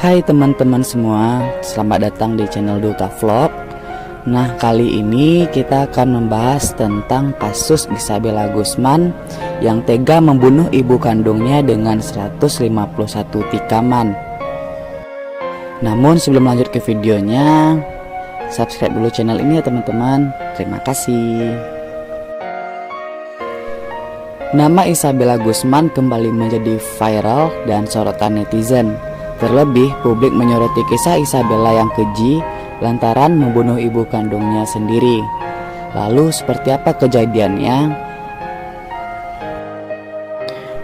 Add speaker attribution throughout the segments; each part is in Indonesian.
Speaker 1: Hai teman-teman semua, selamat datang di channel Duta Vlog. Nah, kali ini kita akan membahas tentang kasus Isabella Guzman yang tega membunuh ibu kandungnya dengan 151 tikaman. Namun sebelum lanjut ke videonya, subscribe dulu channel ini ya teman-teman. Terima kasih. Nama Isabella Guzman kembali menjadi viral dan sorotan netizen. Terlebih, publik menyoroti kisah Isabella yang keji lantaran membunuh ibu kandungnya sendiri. Lalu, seperti apa kejadiannya?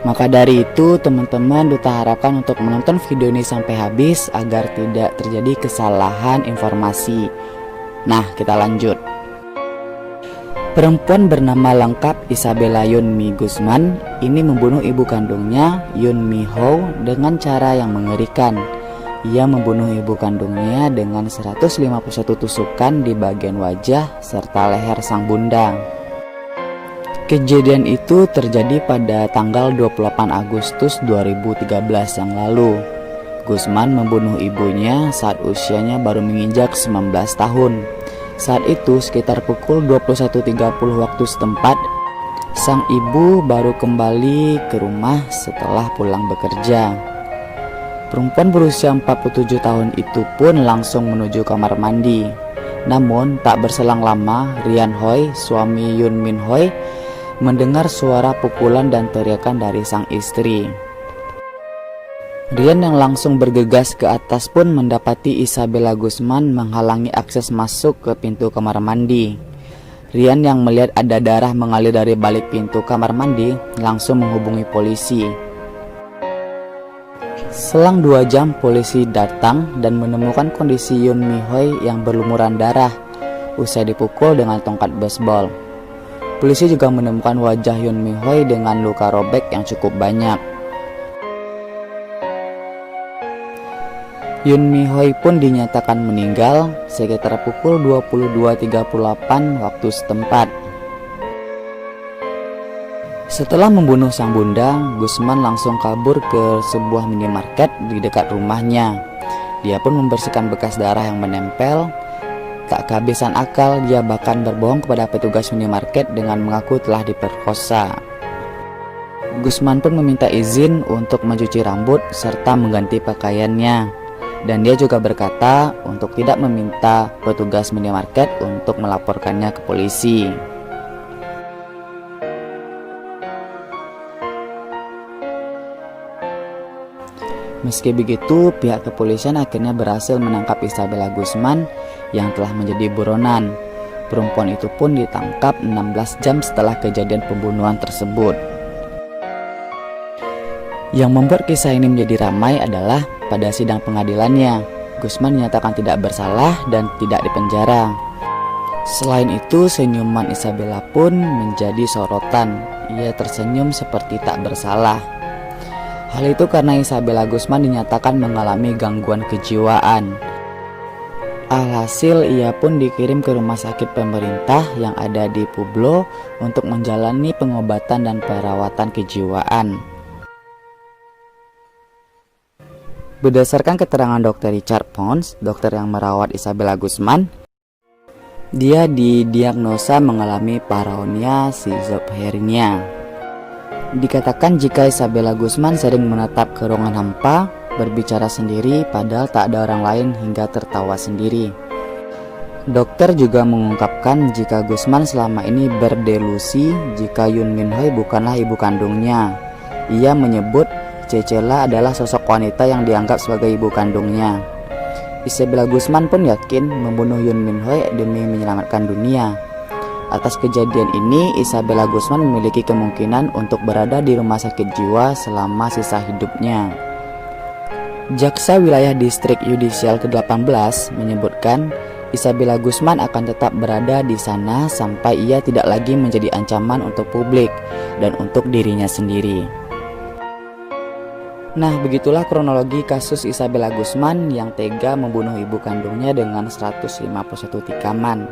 Speaker 1: Maka dari itu, teman-teman Duta harapkan untuk menonton video ini sampai habis agar tidak terjadi kesalahan informasi. Nah, kita lanjut. Perempuan bernama lengkap Isabella Yeonmi Guzman ini membunuh ibu kandungnya Yeonmi Ho dengan cara yang mengerikan. Ia membunuh ibu kandungnya dengan 151 tusukan di bagian wajah serta leher sang bunda. Kejadian itu terjadi pada tanggal 28 Agustus 2013 yang lalu. Guzman membunuh ibunya saat usianya baru menginjak 19 tahun. Saat itu sekitar pukul 21.30 waktu setempat, sang ibu baru kembali ke rumah setelah pulang bekerja. Perempuan berusia 47 tahun itu pun langsung menuju kamar mandi. Namun tak berselang lama, Rian Hoi, suami Yoon Min Hoi, mendengar suara pukulan dan teriakan dari sang istri. Rian yang langsung bergegas ke atas pun mendapati Isabella Guzman menghalangi akses masuk ke pintu kamar mandi. Rian yang melihat ada darah mengalir dari balik pintu kamar mandi langsung menghubungi polisi. Selang 2 jam polisi datang dan menemukan kondisi Yeonmi Hoi yang berlumuran darah usai dipukul dengan tongkat baseball. Polisi juga menemukan wajah Yeonmi Hoi dengan luka robek yang cukup banyak. Yeonmi Hoi pun dinyatakan meninggal sekitar pukul 22.38 waktu setempat. Setelah membunuh sang bunda, Guzman langsung kabur ke sebuah minimarket di dekat rumahnya. Dia pun membersihkan bekas darah yang menempel. Tak kehabisan akal, dia bahkan berbohong kepada petugas minimarket dengan mengaku telah diperkosa. Guzman pun meminta izin untuk mencuci rambut serta mengganti pakaiannya. Dan dia juga berkata untuk tidak meminta petugas minimarket untuk melaporkannya ke polisi. Meski begitu, pihak kepolisian akhirnya berhasil menangkap Isabella Guzman yang telah menjadi buronan. Perempuan itu pun ditangkap 16 jam setelah kejadian pembunuhan tersebut. Yang membuat kisah ini menjadi ramai adalah pada sidang pengadilannya, Guzman dinyatakan tidak bersalah dan tidak dipenjara. Selain itu, senyuman Isabella pun menjadi sorotan. Ia tersenyum seperti tak bersalah. Hal itu karena Isabella Guzman dinyatakan mengalami gangguan kejiwaan. Alhasil, ia pun dikirim ke rumah sakit pemerintah yang ada di Pueblo untuk menjalani pengobatan dan perawatan kejiwaan. Berdasarkan keterangan Dr. Richard Pons, dokter yang merawat Isabella Guzman, dia didiagnosa mengalami paranoia schizophrenia. Dikatakan jika Isabella Guzman sering menatap ke ruangan hampa, berbicara sendiri padahal tak ada orang lain hingga tertawa sendiri. Dokter juga mengungkapkan jika Guzman selama ini berdelusi jika Yoon Min Hoi bukanlah ibu kandungnya. Ia menyebut Cecela adalah sosok wanita yang dianggap sebagai ibu kandungnya. Isabella Guzman pun yakin membunuh Yoon Min Hoi demi menyelamatkan dunia. Atas kejadian ini, Isabella Guzman memiliki kemungkinan untuk berada di rumah sakit jiwa selama sisa hidupnya. Jaksa Wilayah Distrik Yudisial ke-18 menyebutkan Isabella Guzman akan tetap berada di sana sampai ia tidak lagi menjadi ancaman untuk publik dan untuk dirinya sendiri. Nah, begitulah kronologi kasus Isabella Guzman yang tega membunuh ibu kandungnya dengan 151 tikaman.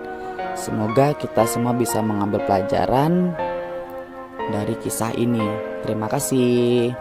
Speaker 1: Semoga kita semua bisa mengambil pelajaran dari kisah ini. Terima kasih.